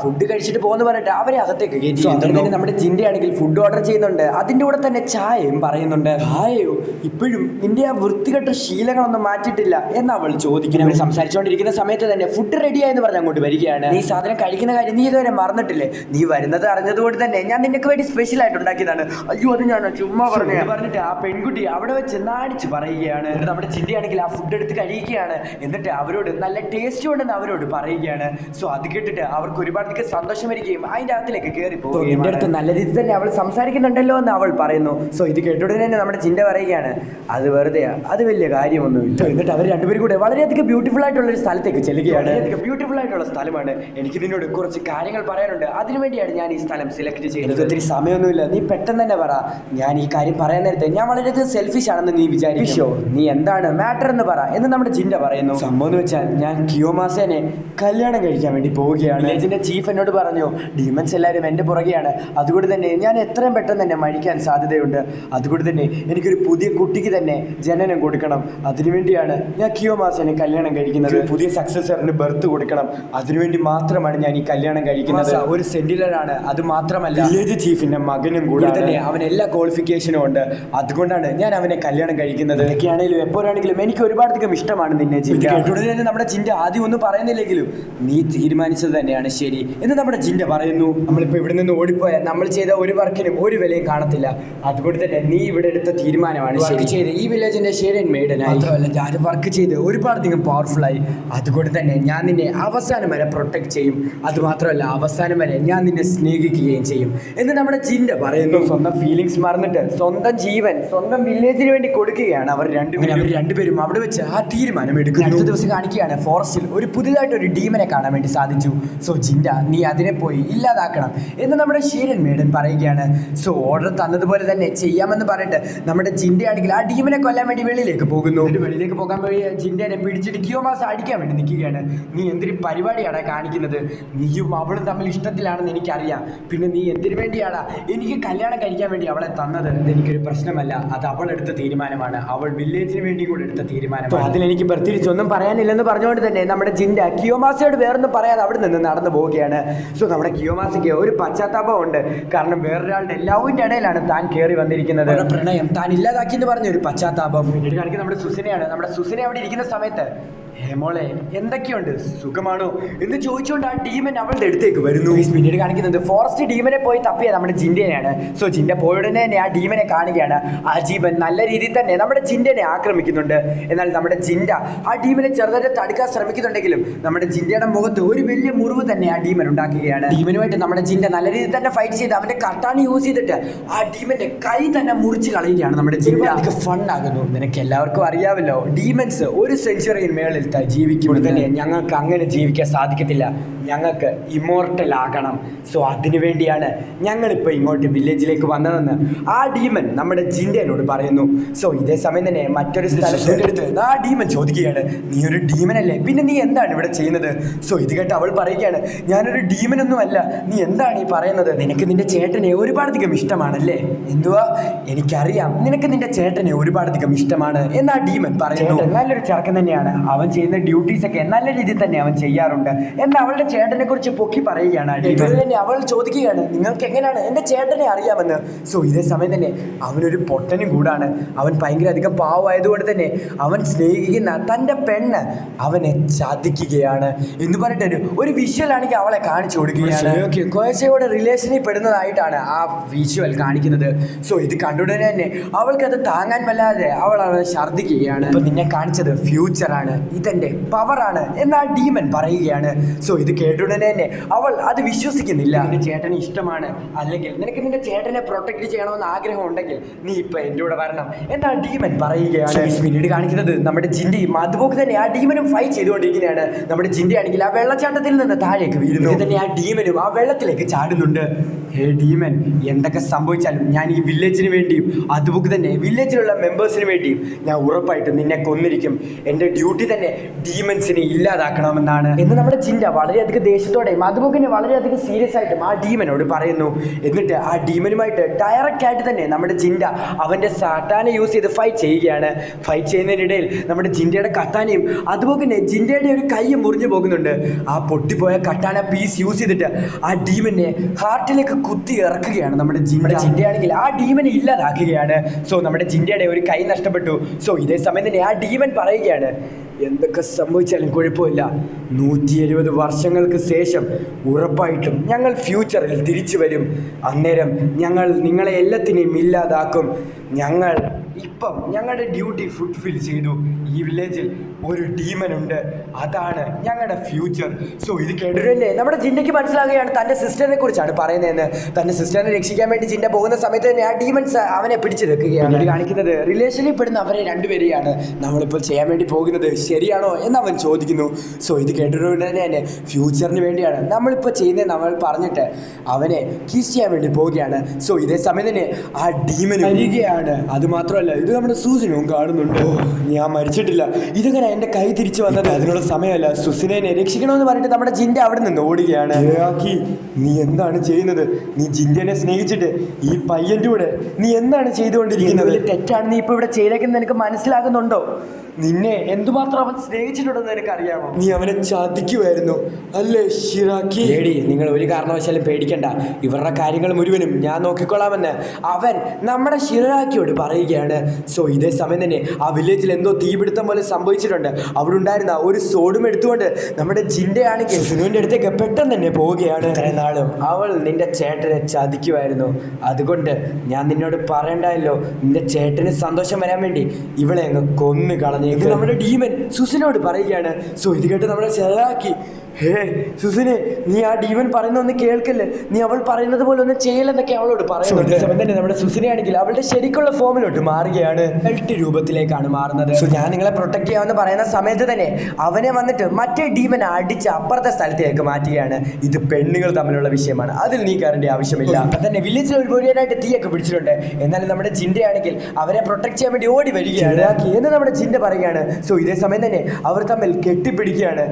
ഫുഡ് കഴിച്ചിട്ട് പോകുന്നു പറഞ്ഞിട്ട് അവരെ അകത്തേക്ക് കയറ്റി. അതുകൊണ്ട് നമ്മുടെ ജിൻഡയാണെങ്കിൽ ഫുഡ് ഓർഡർ ചെയ്യുന്നുണ്ട്. അതിൻ്റെ കൂടെ തന്നെ ചായയും പറയുന്നുണ്ട്. ചായയോ? ഇപ്പോഴും നിന്റെ ആ വൃത്തികെട്ട ശീലങ്ങളൊന്നും മാറ്റിയിട്ടില്ല എന്ന് അവൾ ചോദിക്കുന്നു. അവർ സംസാരിച്ചുകൊണ്ടിരിക്കുന്ന സമയത്ത് തന്നെ ഫുഡ് റെഡിയായെന്ന് പറഞ്ഞ് അങ്ങോട്ട് വരികയാണ്. നീ സാധനം കഴിക്കുന്ന കാര്യം നീ ഇതുവരെ മറന്നിട്ടില്ലേ? നീ വരുന്നത് അറിഞ്ഞതുകൊണ്ട് തന്നെ ഞാൻ നിനക്ക് വേണ്ടി സ്പെഷ്യൽ ആയിട്ട് ഉണ്ടാക്കിയതാണ്. അയ്യോ, അത് ഞാൻ ചുമ്മാ പറഞ്ഞിട്ട് ആ പെൺകുട്ടി അവിടെ വെച്ച് നാടിച്ച് പറയുകയാണ്. നമ്മുടെ ജിൻഡയാണെങ്കിൽ ആ ഫുഡ് എടുത്ത് കഴിക്കുകയാണ്. എന്നിട്ട് അവരോട് നല്ല ടേസ്റ്റ് ഉണ്ടെന്ന് അവരോട് പറയുകയാണ്. സോ അത് കേട്ടിട്ട് അവർക്ക് ഒരുപാടധികം സന്തോഷം വരികയും അതിൻ്റെ അകത്തിലേക്ക് കയറി പോകും. എൻ്റെ അടുത്ത് നല്ല രീതിയിൽ തന്നെ അവൾ സംസാരിക്കുന്നുണ്ടല്ലോ എന്ന് അവൾ പറയുന്നു. സോ ഇത് കേട്ടുടനെ തന്നെ നമ്മുടെ ജിൻഡ പറയുകയാണ്, അത് വെറുതെയാ, അത് വലിയ കാര്യമൊന്നുമില്ല. എന്നിട്ട് അവർ രണ്ടുപേരും കൂടെ വളരെയധികം ബ്യൂട്ടിഫുൾ ആയിട്ടുള്ള ഒരു സ്ഥലത്തേക്ക് ചെല്ലുകയാണ്. ബ്യൂട്ടിഫുൾ ആയിട്ടുള്ള സ്ഥലമാണ്. എനിക്ക് നിന്നോട് കുറച്ച് കാര്യങ്ങൾ പറയാനുണ്ട്. അതിനുവേണ്ടിയാണ് ഞാൻ ഈ സ്ഥലം സെലക്ട് ചെയ്തത്. എനിക്ക് ഒത്തിരി സമയമൊന്നുമില്ല, നീ പെട്ടെന്ന് തന്നെ പറ. ഞാൻ ഈ കാര്യം പറയാൻ നേരത്തെ ഞാൻ വളരെയധികം സെൽഫിഷ് ആണെന്ന് നീ വിചാരിക്കോ? നീ എന്താണ് മാറ്റർ എന്ന് പറ എന്ന് നമ്മുടെ ജിൻഡ പറയുന്നു. സംഭവം എന്ന് വെച്ചാൽ ഞാൻ കിയോമാസേനെ കല്യാണം കഴിക്കാൻ വേണ്ടി പോവുകയാണ്. വില്ലേജിന്റെ ചീഫ് എന്നോട് പറഞ്ഞു, ഡീമൻസ് എല്ലാവരും എൻ്റെ പുറകെയാണ്, അതുകൊണ്ട് തന്നെ ഞാൻ എത്രയും പെട്ടെന്ന് തന്നെ മരിക്കാൻ സാധ്യതയുണ്ട്. അതുകൊണ്ട് തന്നെ എനിക്കൊരു പുതിയ കുട്ടിക്ക് തന്നെ ജനനം കൊടുക്കണം. അതിനുവേണ്ടിയാണ് ഞാൻ കിയോമാസേനെ കല്യാണം കഴിക്കുന്നത്. പുതിയ സക്സസറിന് ബർത്ത് കൊടുക്കണം. അതിനുവേണ്ടി മാത്രമാണ് ഞാൻ ഈ കല്യാണം കഴിക്കുന്നത്. ഒരു സെന്റിലറാണ്, അത് മാത്രമല്ല വില്ലേജ് ചീഫിന്റെ മകനും കൂടെ തന്നെ അവൻ എല്ലാ ക്വാളിഫിക്കേഷനും ഉണ്ട്. അതുകൊണ്ടാണ് ഞാൻ അവനെ കല്യാണം കഴിക്കുന്നത്. എനിക്കാണെങ്കിലും എപ്പോഴാണെങ്കിലും എനിക്ക് ഒരുപാടധികം ഇഷ്ടമാണ് നിന്നെ ജിൻഡ. കേട്ടുടനെ തന്നെ നമ്മുടെ ജിൻഡ ആദ്യം ഒന്നും പറയുന്നില്ലെങ്കിലും നീ തീരുമാനിച്ചത് തന്നെയാണ് ശരി എന്ന് നമ്മുടെ ജിൻഡ പറയുന്നു. നമ്മളിപ്പോൾ ഇവിടെ നിന്ന് ഓടിപ്പോയാൽ നമ്മൾ ചെയ്ത ഒരു വർക്കിനും ഒരു വിലയും കാണത്തില്ല. അതുകൊണ്ട് തന്നെ നീ ഇവിടെ എടുത്ത തീരുമാനമാണ് ശരി. ചെയ്ത് ഈ വില്ലേജിന്റെ ഷെയർ മെയ്ഡനായി മാത്രമല്ല ഞാൻ വർക്ക് ചെയ്ത് ഒരുപാടധികം പവർഫുൾ ആയി. അതുകൊണ്ട് തന്നെ ഞാൻ നിന്നെ അവസാനം വരെ പ്രൊട്ടക്ട് ചെയ്യും. അതുമാത്രമല്ല അവസാനം വരെ ഞാൻ നിന്നെ സ്നേഹിക്കുകയും ചെയ്യും എന്ന് നമ്മുടെ ജിൻഡ പറയുന്നു. സ്വന്തം ഫീലിങ്സ് മറന്നിട്ട് സ്വന്തം ജീവൻ സ്വന്തം വില്ലേജിന് വേണ്ടി കൊടുക്കുകയാണ് അവർ രണ്ടുപേരും അവിടെ വെച്ച് ആ തീരുമാനം എടുക്കുന്നു. അടുത്ത ദിവസം കാണിക്കുകയാണ് ഫോറസ്റ്റിൽ ഒരു പുതിയതായിട്ട് ഒരു ഡീമനെ കാണാൻ വേണ്ടി സാധിച്ചു. സോ ജിൻഡ നീ അതിനെ പോയി ഇല്ലാതാക്കണം എന്ന് നമ്മുടെ ഷീരൻ മേഡൻ പറയുകയാണ്. സോ ഓർഡർ തന്നതുപോലെ തന്നെ ചെയ്യാമെന്ന് പറഞ്ഞിട്ട് നമ്മുടെ ജിൻഡയാണെങ്കിൽ ആ ഡീമനെ കൊല്ലാൻ വേണ്ടി വെളിയിലേക്ക് പോകുന്നു. വെളിയിലേക്ക് പോകാൻ പോയി ജിൻഡനെ പിടിച്ചിട്ട് കിയോമാസ അടിക്കാൻ വേണ്ടി നിൽക്കുകയാണ്. നീ എന്തൊരു പരിപാടിയാണ് കാണിക്കുന്നത്? നീയും അവളും തമ്മിൽ ഇഷ്ടത്തിലാണെന്ന് എനിക്കറിയാം. പിന്നെ നീ എന്തിനു വേണ്ടിയാടാ എനിക്ക് കല്യാണം കഴിക്കാൻ വേണ്ടി അവളെ തന്നത്? എനിക്കൊരു പ്രശ്നമല്ല, അത് അവൾ എടുത്ത തീരുമാനമാണ്. അവൾ വില്ലേജിന് വേണ്ടി കൂടെ എടുത്ത തീരുമാനമാണ്. അതിലെനിക്ക് പ്രത്യേകിച്ചൊന്നും പറയാനില്ലെന്ന് പറഞ്ഞുകൊണ്ട് തന്നെ നമ്മുടെ ജിൻഡ കിയോമാസയോട് വേറൊന്നും പറയാതെ അവിടെ നിന്ന് നടന്നു പോവുകയാണ്. സോ നമ്മുടെ കിയോമാസയ്ക്ക് ഒരു പശ്ചാത്താപം ഉണ്ട്. കാരണം വേറൊരാളുടെ എല്ലാവിൻ്റെ ഇടയിലാണ് താൻ കയറി വന്നിരിക്കുന്നത്. പ്രണയം താൻ ഇല്ലാതാക്കി എന്ന് പറഞ്ഞ ഒരു പശ്ചാത്താപം പിന്നീട് കാണിക്കുന്നത് നമ്മുടെ സുസിനെയാണ്. നമ്മുടെ സുസിനെ അവിടെ ഇരിക്കുന്ന സമയത്ത് മോളെ എന്തൊക്കെയുണ്ട്, സുഖമാണോ എന്ന് ചോദിച്ചുകൊണ്ട് ആ ഡീമൻ അവളുടെ അടുത്തേക്ക് വരുന്നു. പിന്നീട് കാണിക്കുന്നത് ഫോറസ്റ്റ് ഡീമനെ പോയി തപ്പിയ നമ്മുടെ ജിൻഡനെയാണ്. സോ ജിൻഡ പോയുടനെ തന്നെ ആ ഡീമനെ കാണുകയാണ്. ആ ജീവൻ നല്ല രീതിയിൽ തന്നെ നമ്മുടെ ജിൻഡനെ ആക്രമിക്കുന്നുണ്ട്. എന്നാൽ നമ്മുടെ ജിൻഡ ആ ഡീമനെ ചെറുതായിട്ട് തടുക്കാൻ ശ്രമിക്കുന്നുണ്ടെങ്കിലും നമ്മുടെ ജിൻഡയുടെ മുഖത്ത് ഒരു വലിയ മുറിവ് തന്നെ ആ ഡീമൻ ഉണ്ടാക്കുകയാണ്. ഡീമനുമായിട്ട് നമ്മുടെ ജിൻഡ നല്ല രീതിയിൽ തന്നെ ഫൈറ്റ് ചെയ്ത് അവന്റെ കട്ടാണി യൂസ് ചെയ്തിട്ട് ആ ഡീമന്റെ കൈ തന്നെ മുറിച്ച് കളയുകയാണ്. നമ്മുടെ ജിൻഡ അതൊക്കെ ഫണ്ണാകുന്നു. നിനക്ക് എല്ലാവർക്കും അറിയാമല്ലോ, ഡീമൻസ് ഒരു സെഞ്ചുറിയിൽ മേളിൽ ജീവിക്കുമ്പോൾ തന്നെ ഞങ്ങൾക്ക് അങ്ങനെ ജീവിക്കാൻ സാധിക്കത്തില്ല. ഞങ്ങൾക്ക് ഇമ്മോർട്ടൽ ആകണം. സോ അതിനു വേണ്ടിയാണ് ഞങ്ങളിപ്പോൾ ഇങ്ങോട്ട് വില്ലേജിലേക്ക് വന്നതെന്ന് ആ ഡീമൻ നമ്മുടെ ജിൻഡനോട് പറയുന്നു. സോ ഇതേ സമയം തന്നെ മറ്റൊരു സ്ഥലത്തിൻ്റെ അടുത്ത് ആ ഡീമൻ ചോദിക്കുകയാണ്, നീ ഒരു ഡീമനല്ലേ, പിന്നെ നീ എന്താണ് ഇവിടെ ചെയ്യുന്നത്? സോ ഇത് കേട്ട് അവൾ പറയുകയാണ്, ഞാനൊരു ഡീമനൊന്നും അല്ല, നീ എന്താണ് ഈ പറയുന്നത്? നിനക്ക് നിന്റെ ചേട്ടനെ ഒരുപാടധികം ഇഷ്ടമാണല്ലേ? എന്തുവാ? എനിക്കറിയാം നിനക്ക് നിന്റെ ചേട്ടനെ ഒരുപാടധികം ഇഷ്ടമാണ് എന്ന് ആ ഡീമൻ പറയുന്നു. നല്ലൊരു ചെറുക്കൻ തന്നെയാണ്, അവൻ ചെയ്യുന്ന ഡ്യൂട്ടീസ് ഒക്കെ നല്ല രീതിയിൽ തന്നെ അവൻ ചെയ്യാറുണ്ട് എന്ന് അവളുടെ ചേട്ടനെ കുറിച്ച് പൊക്കി പറയുകയാണ്. തന്നെ അവൾ ചോദിക്കുകയാണ്, നിങ്ങൾക്ക് എങ്ങനെയാണ് എൻ്റെ ചേട്ടനെ അറിയാമെന്ന്? സോ ഇതേ സമയം തന്നെ അവനൊരു പൊട്ടനും കൂടാണ്. അവൻ ഭയങ്കര അധികം പാവമായതുകൊണ്ട് തന്നെ അവൻ സ്നേഹിക്കുന്ന തൻ്റെ പെണ്ണ് അവനെ ചതിക്കുകയാണ് എന്ന് പറഞ്ഞിട്ട് ഒരു വിഷ്വൽ ആണെങ്കിൽ അവളെ കാണിച്ചു കൊടുക്കുകയാണ്. കോയസയോടെ റിലേഷനിൽ പെടുന്നതായിട്ടാണ് ആ വിഷ്വൽ കാണിക്കുന്നത്. സോ ഇത് കണ്ടുടനെ തന്നെ അവൾക്കത് താങ്ങാൻ വല്ലാതെ അവൾ അവളെ ഛർദ്ദിക്കുകയാണ്. ഇപ്പം നിന്നെ കാണിച്ചത് ഫ്യൂച്ചറാണ്, ഇതെൻ്റെ പവറാണ് എന്ന് ആ ഡീമൻ പറയുകയാണ്. സോ ഇത് കേട്ടുടനെ തന്നെ അവൾ അത് വിശ്വസിക്കുന്നില്ല. നിന്റെ ചേട്ടന് ഇഷ്ടമാണ്, അല്ലെങ്കിൽ നിനക്ക് നിന്റെ ചേട്ടനെ പ്രൊട്ടക്ട് ചെയ്യണമെന്ന് ആഗ്രഹം ഉണ്ടെങ്കിൽ നീ ഇപ്പൊ എൻ്റെ കൂടെ വരണം എന്ന് ആ ഡീമൻ പറയുകയാണ്. പിന്നീട് കാണിക്കുന്നത് നമ്മുടെ ജിൻഡയും അതുപോലെ തന്നെ ആ ഡീമനും ഫൈറ്റ് ചെയ്തുകൊണ്ടിരിക്കുകയാണ്. നമ്മുടെ ജിൻഡയാണെങ്കിൽ ആ വെള്ളച്ചാട്ടത്തിൽ നിന്ന് താഴേക്ക് വീഴുന്നു. തന്നെ ആ ഡീമനും ആ വെള്ളത്തിലേക്ക് ചാടുന്നുണ്ട്. ഹേ ഡീമൻ, എന്തൊക്കെ സംഭവിച്ചാലും ഞാൻ ഈ വില്ലേജിന് വേണ്ടിയും അതുപോലെ തന്നെ വില്ലേജിലുള്ള മെമ്പേഴ്സിന് വേണ്ടിയും ഞാൻ ഉറപ്പായിട്ടും നിന്നെ കൊന്നിരിക്കും. എൻ്റെ ഡ്യൂട്ടി തന്നെ ഡീമൻസിനെ ഇല്ലാതാക്കണമെന്നാണ് എന്ന് നമ്മുടെ ജിൻഡ വളരെയധികം ദേഷ്യത്തോടെയും അതുപോലെ തന്നെ വളരെയധികം സീരിയസ് ആയിട്ടും ആ ഡീമനോട് പറയുന്നു. എന്നിട്ട് ആ ഡീമനുമായിട്ട് ഡയറക്റ്റ് ആയിട്ട് തന്നെ നമ്മുടെ ജിൻഡ അവൻ്റെ സാട്ടാനെ യൂസ് ചെയ്ത് ഫൈറ്റ് ചെയ്യുകയാണ്. ഫൈറ്റ് ചെയ്യുന്നതിനിടയിൽ നമ്മുടെ ജിൻഡയുടെ കട്ടാനയും അതുപോലെ തന്നെ ജിൻഡയുടെ ഒരു കൈ മുറിഞ്ഞു പോകുന്നുണ്ട്. ആ പൊട്ടിപ്പോയ കട്ടാന പീസ് യൂസ് ചെയ്തിട്ട് ആ ഡീമനെ ഹാർട്ടിലേക്ക് കുത്തി ഇറക്കുകയാണ് നമ്മുടെ ജിൻഡയാണെങ്കിൽ ആ ഡീമനെ ഇല്ലാതാക്കുകയാണ്. സോ നമ്മുടെ ജിൻഡയുടെ ഒരു കൈ നഷ്ടപ്പെട്ടു. സോ ഇതേ സമയം തന്നെ ആ ഡീമൻ പറയുകയാണ്, എന്തൊക്കെ സംഭവിച്ചാലും കുഴപ്പമില്ല, 170 വർഷങ്ങൾക്ക് ശേഷം ഉറപ്പായിട്ടും ഞങ്ങൾ ഫ്യൂച്ചറിൽ തിരിച്ചു വരും. അന്നേരം ഞങ്ങൾ നിങ്ങളെ എല്ലാത്തിനെയും ഇല്ലാതാക്കും. ഞങ്ങൾ ഇപ്പം ഞങ്ങളുടെ ഡ്യൂട്ടി ഫുൾഫിൽ ചെയ്തു. ഈ വില്ലേജിൽ ഒരു ഡീമൻ ഉണ്ട്, അതാണ് ഞങ്ങളുടെ ഫ്യൂച്ചർ. സോ ഇത് കേട്ടിട്ടല്ലേ നമ്മുടെ ജിന്നയ്ക്ക് മനസ്സിലാകുകയാണ് തൻ്റെ സിസ്റ്ററിനെ കുറിച്ചാണ് പറയുന്നതെന്ന്. തൻ്റെ സിസ്റ്ററിനെ രക്ഷിക്കാൻ വേണ്ടി ജിന്ന പോകുന്ന സമയത്ത് തന്നെ ആ ഡീമൻസ് അവനെ പിടിച്ചു വെക്കുകയാണ്. കാണിക്കുന്നത് റിലേഷനിൽ പെടുന്ന അവരെ രണ്ടുപേരെയാണ്. നമ്മളിപ്പോൾ ചെയ്യാൻ വേണ്ടി പോകുന്നത് ശരിയാണോ എന്ന് അവൻ ചോദിക്കുന്നു. സോ ഇത് കേട്ടിട്ടുണ്ട് തന്നെ ഫ്യൂച്ചറിന് വേണ്ടിയാണ് നമ്മളിപ്പോൾ ചെയ്യുന്നത് നമ്മൾ പറഞ്ഞിട്ട് അവനെ കിസ് ചെയ്യാൻ വേണ്ടി പോവുകയാണ്. സോ ഇതേ സമയം തന്നെ ആ ഡീമൻ വരികയാണ്. അത് മാത്രമല്ല ഇത് നമ്മുടെ സൂസനും കാണുന്നുണ്ട്. ഞാൻ മരിച്ചിട്ടില്ല, ഇതെങ്ങനെ എൻ്റെ കൈ തിരിച്ചു വന്നത്? അതിനുള്ള സമയമല്ല, സുസിനെ രക്ഷിക്കണമെന്ന് പറഞ്ഞിട്ട് നമ്മുടെ ജിൻഡ അവിടെ നിന്ന് ഓടുകയാണ്. നീ എന്താണ് ചെയ്യുന്നത്? നീ ജിൻഡനെ സ്നേഹിച്ചിട്ട് ഈ പയ്യൻ്റെ കൂടെ നീ എന്താണ് ചെയ്തുകൊണ്ടിരിക്കുന്നത്? തെറ്റാണ് നീ ഇപ്പോൾ ഇവിടെ ചെയ്തേക്കുന്നത് നിനക്ക് മനസ്സിലാകുന്നുണ്ടോ? നിന്നെ എന്തുമാത്രം അവൻ സ്നേഹിച്ചിട്ടുണ്ടെന്ന് എനിക്കറിയാമോ? നീ അവനെ ചതിക്കുമായിരുന്നു അല്ലേ ഷിറാക്കി? പേടി, നിങ്ങൾ ഒരു കാരണവശാലും പേടിക്കണ്ട, ഇവരുടെ കാര്യങ്ങൾ മുഴുവനും ഞാൻ നോക്കിക്കൊള്ളാമെന്ന് അവൻ നമ്മുടെ ഷിറാക്കിയോട് പറയുകയാണ്. സോ ഇതേ സമയം തന്നെ ആ വില്ലേജിൽ എന്തോ തീപിടുത്തം പോലെ സംഭവിച്ചിട്ടുണ്ട്. അവിടെ ഉണ്ടായിരുന്ന ഒരു സോഡും എടുത്തുകൊണ്ട് നമ്മുടെ ജിൻഡയാണെങ്കിൽ സിനുവിൻ്റെ അടുത്തേക്ക് പെട്ടെന്ന് തന്നെ പോവുകയാണ്. ഇത്രയും നാളും അവൾ നിന്റെ ചേട്ടനെ ചതിക്കുമായിരുന്നു, അതുകൊണ്ട് ഞാൻ നിന്നോട് പറയണ്ടല്ലോ, നിന്റെ ചേട്ടന് സന്തോഷം വരാൻ വേണ്ടി ഇവളെ അങ്ങ് കൊന്നു കളഞ്ഞു. ഇത് നമ്മുടെ ഡീമൻ സുസിനോട് പറയുകയാണ്. സോ ഇത് കേട്ട് നമ്മളെ ചെറുതാക്കി, ഹേ സുസിനെ, നീ ആ ഡീമൻ പറയുന്ന ഒന്ന് കേൾക്കല്ലേ, നീ അവൾ പറയുന്നത് പോലെ ഒന്ന് ചെയ്യലെന്നൊക്കെ അവളോട് പറയുന്നുണ്ട്. തന്നെ നമ്മുടെ സുസിനെ ആണെങ്കിൽ അവളുടെ ശരിക്കുള്ള ഫോമിലോട്ട് മാറുകയാണ്, ബെൽറ്റ് രൂപത്തിലേക്കാണ് മാറുന്നത്. സോ ഞാൻ നിങ്ങളെ പ്രൊട്ടക്ട് ചെയ്യാമെന്ന് പറയുന്ന സമയത്ത് തന്നെ അവനെ വന്നിട്ട് മറ്റേ ഡീമൻ അടിച്ച് അപ്പുറത്തെ സ്ഥലത്തേക്ക് മാറ്റുകയാണ്. ഇത് പെണ്ണുങ്ങൾ തമ്മിലുള്ള വിഷയമാണ്, അതിൽ നീ കയറേണ്ട ആവശ്യമില്ല. അപ്പം തന്നെ വില്ലേജിൽ ഒരു മുഴുവനായിട്ട് തീയൊക്കെ പിടിച്ചിട്ടുണ്ട്. എന്നാലും നമ്മുടെ ജിൻഡയാണെങ്കിൽ അവരെ പ്രൊട്ടക്ട് ചെയ്യാൻ വേണ്ടി ഓടി വരികയാണ് എന്ന് നമ്മുടെ ജിൻഡ പറയുകയാണ്. സോ ഇതേ സമയം തന്നെ അവർ തമ്മിൽ കെട്ടിപ്പിടിക്കുകയാണ്.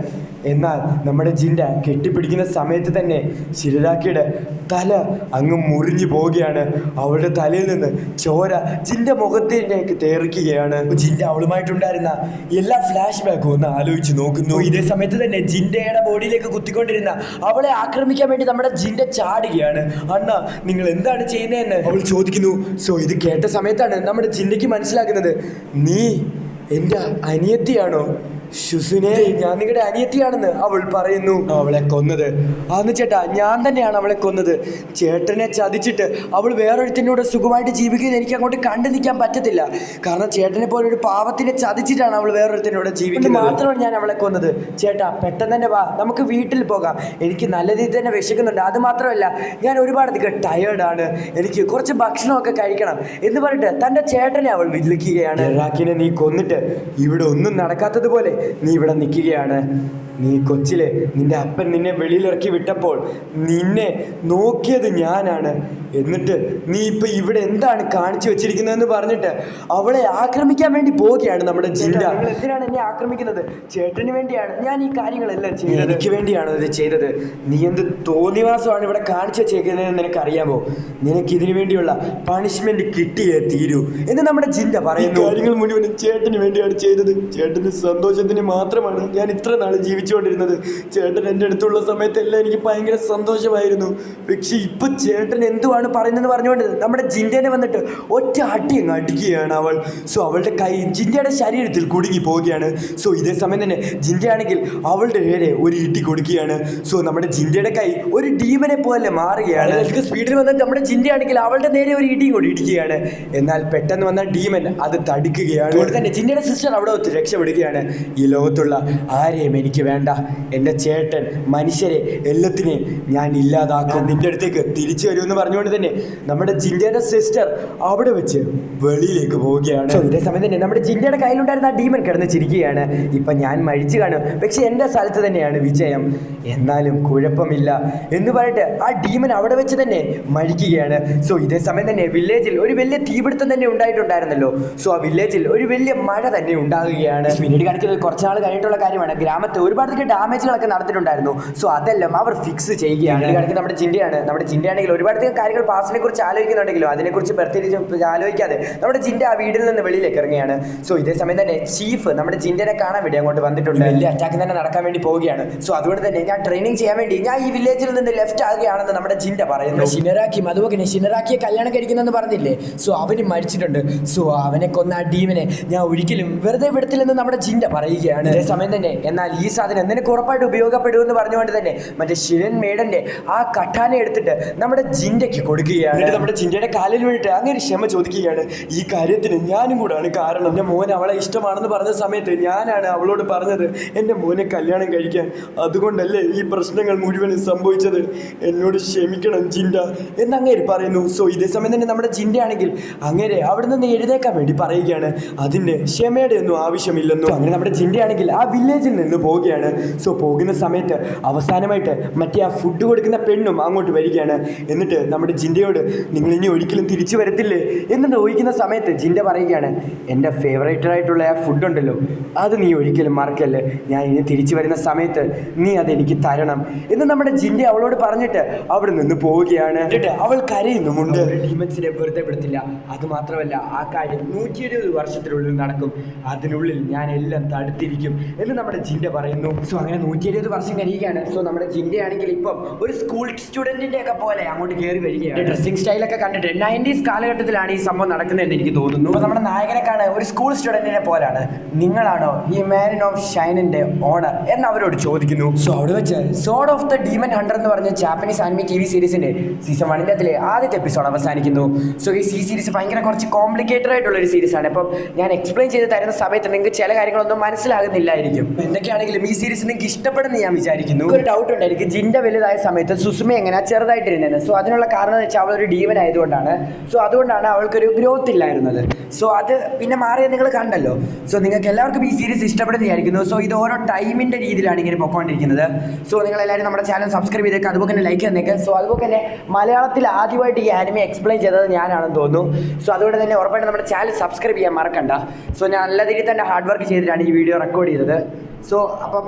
എന്നാൽ നമ്മുടെ ജിൻഡ കെട്ടിപ്പിടിക്കുന്ന സമയത്ത് തന്നെ ഷിരാക്കിയുടെ തല അങ്ങ് മുറിഞ്ഞു പോവുകയാണ്. അവളുടെ തലയിൽ നിന്ന് ചോര ജിൻഡ മുഖത്തിലേക്ക് തേറിക്കുകയാണ്. ജിൻഡ അവളുമായിട്ടുണ്ടായിരുന്ന എല്ലാ ഫ്ലാഷ് ബാക്കും ഒന്ന് ആലോചിച്ച് നോക്കുന്നു. ഇതേ സമയത്ത് തന്നെ ജിൻഡയുടെ ബോഡിയിലേക്ക് കുത്തിക്കൊണ്ടിരുന്ന അവളെ ആക്രമിക്കാൻ വേണ്ടി നമ്മുടെ ജിൻഡ ചാടുകയാണ്. അണ്ണ, നിങ്ങൾ എന്താണ് ചെയ്യുന്നതെന്ന് അവൾ ചോദിക്കുന്നു. സോ ഇത് കേട്ട സമയത്താണ് നമ്മുടെ ജിൻഡയ്ക്ക് മനസ്സിലാക്കുന്നത്, നീ എൻ്റെ അനിയത്തിയാണോ? ഷുസുനെ, ഞാൻ നിങ്ങളുടെ അനിയത്തിയാണെന്ന് അവൾ പറയുന്നു. അവളെ കൊന്നത് അന്ന് ചേട്ടാ ഞാൻ തന്നെയാണ് അവളെ കൊന്നത്. ചേട്ടനെ ചതിച്ചിട്ട് അവൾ വേറൊരുത്തിനോട് സുഖമായിട്ട് ജീവിക്കുന്നത് എനിക്ക് അങ്ങോട്ട് കണ്ടു നിൽക്കാൻ പറ്റത്തില്ല. കാരണം ചേട്ടനെ പോലെ ഒരു പാവത്തിനെ ചതിച്ചിട്ടാണ് അവൾ വേറൊരുത്തിനോട് ജീവിക്കുന്നത്. മാത്രമാണ് ഞാൻ അവളെ കൊന്നത്. ചേട്ടാ പെട്ടെന്ന് തന്നെ വാ, നമുക്ക് വീട്ടിൽ പോകാം, എനിക്ക് നല്ല രീതിയിൽ തന്നെ വിശക്കുന്നുണ്ട്. അത് മാത്രമല്ല ഞാൻ ഒരുപാടധികം ടയേർഡാണ്, എനിക്ക് കുറച്ച് ഭക്ഷണമൊക്കെ കഴിക്കണം എന്ന് പറഞ്ഞിട്ട് തൻ്റെ ചേട്ടനെ അവൾ വിളിക്കുകയാണ്. ഇറാഖിനെ നീ കൊന്നിട്ട് ഇവിടെ ഒന്നും നടക്കാത്തതുപോലെ നീ ഇവിടെ നിൽക്കുകയാണ്. നീ കൊച്ചിലെ നിന്റെ അപ്പൻ നിന്നെ വെളിയിലിറക്കി വിട്ടപ്പോൾ നിന്നെ നോക്കിയത് ഞാനാണ്. എന്നിട്ട് നീ ഇപ്പൊ ഇവിടെ എന്താണ് കാണിച്ചു വെച്ചിരിക്കുന്നതെന്ന് പറഞ്ഞിട്ട് അവളെ ആക്രമിക്കാൻ വേണ്ടി പോവുകയാണ് നമ്മുടെ ജിൻഡ. നിങ്ങൾ എന്തിനാണ് എന്നെ ആക്രമിക്കുന്നത്? ചേട്ടന് വേണ്ടിയാണ് ഞാൻ ഈ കാര്യങ്ങളെല്ലാം ചെയ്തത്, എനിക്ക് വേണ്ടിയാണോ ഇത് ചെയ്തത്? നീ എന്ത് തോന്നിവാസമാണ് ഇവിടെ കാണിച്ചു വെച്ചേക്കുന്നതെന്ന് നിനക്കറിയാമോ? നിനക്ക് ഇതിനു വേണ്ടിയുള്ള പണിഷ്മെന്റ് കിട്ടിയേ തീരൂ എന്ന് നമ്മുടെ ജിൻഡ പറയുന്നു. കാര്യങ്ങൾ മുഴുവനും ചേട്ടന് വേണ്ടിയാണ് ചെയ്തത്. ചേട്ടന് സന്തോഷത്തിന് മാത്രമാണ് ഞാൻ ഇത്ര നാൾ ജീവിച്ചുകൊണ്ടിരുന്നത്. ചേട്ടൻ എൻ്റെ അടുത്തുള്ള സമയത്തെല്ലാം എനിക്ക് ഭയങ്കര സന്തോഷമായിരുന്നു. പക്ഷെ ഇപ്പൊ ചേട്ടൻ എന്തുവാണ് പറയുന്നതെന്ന് പറഞ്ഞുകൊണ്ട് നമ്മുടെ ജിൻഡനെ വന്നിട്ട് ഒറ്റ അടി അങ്ങ് അടിക്കുകയാണ് അവൾ. സോ അവളുടെ കൈ ജിൻഡയുടെ ശരീരത്തിൽ കുടുങ്ങി പോവുകയാണ്. സോ ഇതേ സമയം തന്നെ ജിൻഡയാണെങ്കിൽ അവളുടെ നേരെ ഒരു ഇടി കൊടുക്കുകയാണ്. സോ നമ്മുടെ ജിൻഡയുടെ കൈ ഒരു ഡീമനെ പോലെ മാറുകയാണ്. സ്പീഡിൽ വന്ന നമ്മുടെ ജിൻഡയാണെങ്കിൽ അവളുടെ നേരെ ഒരു ഇടിയും കൂടി ഇടിക്കുകയാണ്. എന്നാൽ പെട്ടെന്ന് വന്ന ഡീമൻ അത് തടുക്കുകയാണ്. അതുകൊണ്ട് തന്നെ ജിൻഡയുടെ സിസ്റ്റർ അവിടെ ഒത്ത് രക്ഷപ്പെടുകയാണ്. ഈ ലോകത്തുള്ള ആരെയും എനിക്ക് വേണ്ട, എൻ്റെ ചേട്ടൻ മനുഷ്യരെ എല്ലാത്തിനെയും ഞാൻ ഇല്ലാതാക്കും, നിന്റെ അടുത്തേക്ക് തിരിച്ചു വരുമെന്ന് പറഞ്ഞുകൊണ്ട് തന്നെ നമ്മുടെ ജിൻഡയുടെ സിസ്റ്റർ അവിടെ വെച്ച് വെളിയിലേക്ക് പോവുകയാണ്. ഇതേ സമയം തന്നെ നമ്മുടെ ജിൻഡയുടെ കയ്യിലുണ്ടായിരുന്ന ആ ഡീമൻ കിടന്ന് ചിരിക്കുകയാണ്. ഇപ്പം ഞാൻ മരിച്ചു കാണും, പക്ഷെ എൻ്റെ സ്ഥലത്ത് തന്നെയാണ് വിജയം, എന്നാലും കുഴപ്പമില്ല എന്ന് പറഞ്ഞിട്ട് ആ ഡീമൻ അവിടെ വെച്ച് തന്നെ മരിക്കുകയാണ്. സോ ഇതേ സമയം തന്നെ വില്ലേജിൽ ഒരു വലിയ തീപിടുത്തം തന്നെ ഉണ്ടായിട്ടുണ്ടായിരുന്നല്ലോ. സോ ആ വില്ലേജിൽ ഒരു വലിയ മഴ തന്നെ ഉണ്ടാകുകയാണ്. പിന്നീട് കാണിക്കുന്നത് കുറച്ചാൾ കഴിഞ്ഞിട്ടുള്ള കാര്യമാണ്. ഗ്രാമത്തിൽ ഒരുപാട് ഡാമേജുകളൊക്കെ നടത്തിയിട്ടുണ്ടായിരുന്നു. സോ അതെല്ലാം അവർ ഫിക്സ് ചെയ്യുകയാണ്. കാണിക്കുന്നത് നമ്മുടെ ജിൻഡയാണ്. നമ്മുടെ ജിൻഡയാണെങ്കിൽ ഒരുപാടധികം കാര്യങ്ങൾ പാസ്റ്റിനെ കുറിച്ച് ആലോചിക്കുന്നുണ്ടെങ്കിലും അതിനെക്കുറിച്ച് പ്രത്യേകിച്ച് ആലോചിക്കാതെ നമ്മുടെ ജിൻഡ ആ വീട്ടിൽ നിന്ന് വെളിയിലേക്ക് ഇറങ്ങുകയാണ്. സോ ഇതേ സമയം തന്നെ ചീഫ് നമ്മുടെ ജിൻഡനെ കാണാൻ വേണ്ടി അങ്ങോട്ട് വന്നിട്ടുണ്ട്. വലിയ അറ്റാക്ക് തന്നെ നടക്കാൻ വേണ്ടി പോവുകയാണ്. സോ അതുകൊണ്ട് തന്നെ ഞാൻ ട്രെയിനിങ് ചെയ്യാൻ വേണ്ടി ഞാൻ ഈ വില്ലേജിൽ നിന്ന് ലെഫ്റ്റ് ആകുകയാണെന്ന് നമ്മുടെ ജിൻഡ പറയുന്നു. ഷിനറാക്കി അതുപോലെ ഷിനറാക്കിയെ കല്യാണം കഴിക്കുന്നെന്ന് പറഞ്ഞില്ലേ? സോ അവന് മരിച്ചിട്ടുണ്ട്. സോ അവനെ കൊന്ന ആ ഡീമിനെ ഞാൻ ഒരിക്കലും ഒരിക്കലും വെറുതെ വിടത്തില്ലെന്ന് നമ്മുടെ ജിൻഡ പറയുകയാണ്. അതേ സമയം തന്നെ എന്നാൽ ഈ സാധനം നിനക്ക് ഉറപ്പായിട്ട് ഉപയോഗപ്പെടുമെന്ന് പറഞ്ഞുകൊണ്ട് തന്നെ മറ്റേ ശിവൻ മേടന്റെ ആ കഠാന എടുത്തിട്ട് നമ്മുടെ ജിൻഡയ്ക്ക് കൊടുക്കുകയാണ്. എന്നിട്ട് നമ്മുടെ ജിൻഡയുടെ കാലിൽ വീണിട്ട് അങ്ങനെ ക്ഷമ ചോദിക്കുകയാണ്. ഈ കാര്യത്തിന് ഞാനും കൂടാണ് കാരണം. എൻ്റെ മോൻ അവളെ ഇഷ്ടമാണെന്ന് പറഞ്ഞ സമയത്ത് ഞാനാണ് അവളോട് പറഞ്ഞത് എൻ്റെ മോനെ കല്യാണം കഴിക്കാൻ. അതുകൊണ്ടല്ലേ ഈ പ്രശ്നങ്ങൾ മുഴുവനും സംഭവിച്ചത്. എന്നോട് ക്ഷമിക്കണം ജിൻഡ എന്നങ്ങേര് പറയുന്നു. സോ ഇതേ സമയം തന്നെ നമ്മുടെ ജിൻഡ ആണെങ്കിൽ അങ്ങനെ അവിടെ നിന്ന് എഴുന്നേക്കാൻ വേണ്ടി പറയുകയാണ്. അതിന് ക്ഷമയുടെ ഒന്നും ആവശ്യമില്ലെന്നും. അങ്ങനെ നമ്മുടെ ജിൻഡ ആണെങ്കിൽ ആ വില്ലേജിൽ നിന്ന് പോവുകയാണ്. സോ പോകുന്ന സമയത്ത് അവസാനമായിട്ട് മറ്റേ ആ ഫുഡ് കൊടുക്കുന്ന പെണ്ണും അങ്ങോട്ട് വരികയാണ്. എന്നിട്ട് നമ്മുടെ ജിൻഡയോട് നിങ്ങൾ ഇനി ഒരിക്കലും തിരിച്ചു വരത്തില്ലേ എന്ന് ചോദിക്കുന്ന സമയത്ത് ജിൻഡ പറയുകയാണ്, എൻ്റെ ഫേവറേറ്റഡ് ആയിട്ടുള്ള ആ ഫുഡ് ഉണ്ടല്ലോ അത് നീ ഒരിക്കലും മറക്കല്ലേ. ഞാൻ ഇനി തിരിച്ചു വരുന്ന സമയത്ത് നീ അതെനിക്ക് തരണം എന്ന് നമ്മുടെ ജിൻഡ അവളോട് പറഞ്ഞിട്ട് അവിടെ നിന്ന് പോവുകയാണ്. എന്നിട്ട് അവൾ കരയുന്നുമുണ്ട്. ഡീമൻസിനെ വെറുതെ വിടത്തില്ല. അതുമാത്രമല്ല ആ കാര്യം 120 വർഷത്തിനുള്ളിൽ നടക്കും. അതിനുള്ളിൽ ഞാൻ എല്ലാം തടുത്തിരിക്കും എന്ന് നമ്മുടെ ജിൻഡ പറയുന്നു. സോ അങ്ങനെ 120 വർഷം കഴിയുകയാണ്. സോ നമ്മുടെ ജിൻഡ ആണെങ്കിൽ ഇപ്പം ഒരു സ്കൂൾ സ്റ്റുഡൻറ്റിൻ്റെ ഒക്കെ പോലെ അങ്ങോട്ട് കയറി വരികയാണ്. ഡ്രസ്സിംഗ് സ്റ്റൈലൊക്കെ കണ്ടിട്ട് 90s കാലഘട്ടത്തിലാണ് ഈ സംഭവം നടക്കുന്നതെന്ന് എനിക്ക് തോന്നുന്നു. അപ്പോൾ നമ്മുടെ നായകനെ കാണാൻ ഒരു സ്കൂൾ സ്റ്റുഡൻറ്റിനെ പോലാണ്. നിങ്ങളാണോ ഈ മാൻ ഓഫ് ഷൈനിൻ്റെ ഓണർ എന്ന് അവരോട് ചോദിക്കുന്നു. സോ അവിടെ വെച്ച് soared of the demon Hunter എന്ന് പറഞ്ഞ ജാപ്പനീസ് ആനിമി TV സീരീസിൻ്റെ സീസൺ 1 അതിലെ ആദ്യത്തെ എപ്പിസോഡ് അവസാനിക്കുന്നു. സോ ഈ സീരീസ് ഭയങ്കര കുറച്ച് കോംപ്ലിക്കേറ്റഡ് ആയിട്ടുള്ള ഒരു സീരീസാണ്. അപ്പം ഞാൻ എക്സ്പ്ലെയിൻ ചെയ്ത് തരുന്ന സമയത്ത് നിങ്ങൾക്ക് ചില കാര്യങ്ങളൊന്നും മനസ്സിലാകുന്നില്ലായിരിക്കും. എന്തൊക്കെയാണെങ്കിലും ഈ സീരീസ് നിങ്ങൾക്ക് ഇഷ്ടപ്പെടുന്ന ഞാൻ വിചാരിക്കുന്നു. ഒരു ഡൗട്ട് ഉണ്ട് എനിക്ക്, ജിൻഡ വലുതായ സമയത്ത് സുസുമ എങ്ങനെ ചെറുതായിട്ടിരുന്നത്? സോ അതിനുള്ള കാരണം എന്ന് വെച്ചാൽ അവളൊരു ഡീമൻ ആയതുകൊണ്ടാണ്. സോ അതുകൊണ്ടാണ് അവൾക്കൊരു ഗ്രോത്ത് ഇല്ലായിരുന്നത്. സോ അത് പിന്നെ മാറിയത് നിങ്ങൾ കണ്ടല്ലോ. സോ നിങ്ങൾക്ക് എല്ലാവർക്കും ഈ സീരീസ് ഇഷ്ടപ്പെടുന്നതായിരിക്കുന്നു. സോ ഇത് ഓരോ ടൈമിൻ്റെ രീതിയിലാണ് ഇങ്ങനെ പൊയ്ക്കൊണ്ടിരിക്കുന്നത്. സോ നിങ്ങളെല്ലാവരും നമ്മുടെ ചാനൽ സബ്സ്ക്രൈബ് ചെയ്തേക്ക്, അതുപോലെ തന്നെ ലൈക്ക് തന്നേക്ക്. സോ അതുപോലെ തന്നെ മലയാളത്തിൽ ആദ്യമായിട്ട് ഈ ആനിമി എക്സ്പ്ലെയിൻ ചെയ്തത് ഞാനാണെന്ന് തോന്നുന്നു. സോ അതുകൊണ്ട് തന്നെ ഉറപ്പായിട്ട് നമ്മുടെ ചാനൽ സബ്സ്ക്രൈബ് ചെയ്യാൻ മറക്കണ്ട. സോ ഞാൻ നല്ല രീതിയിൽ തന്നെ ഹാർഡ് വർക്ക് ചെയ്തിട്ടാണ് ഈ വീഡിയോ റെക്കോർഡ് ചെയ്തത്. സോ അപ്പം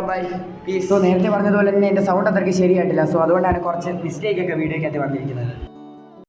ബൈ പീസ്. സോ നേരത്തെ പറഞ്ഞതുപോലെ തന്നെ എൻ്റെ സൗണ്ട് അത്രയ്ക്ക് ശരിയായിട്ടില്ല. സോ അതുകൊണ്ടാണ് കുറച്ച് മിസ്റ്റേക്കൊക്കെ വീഡിയോയ്ക്കകത്ത് വന്നിരിക്കുന്നത്.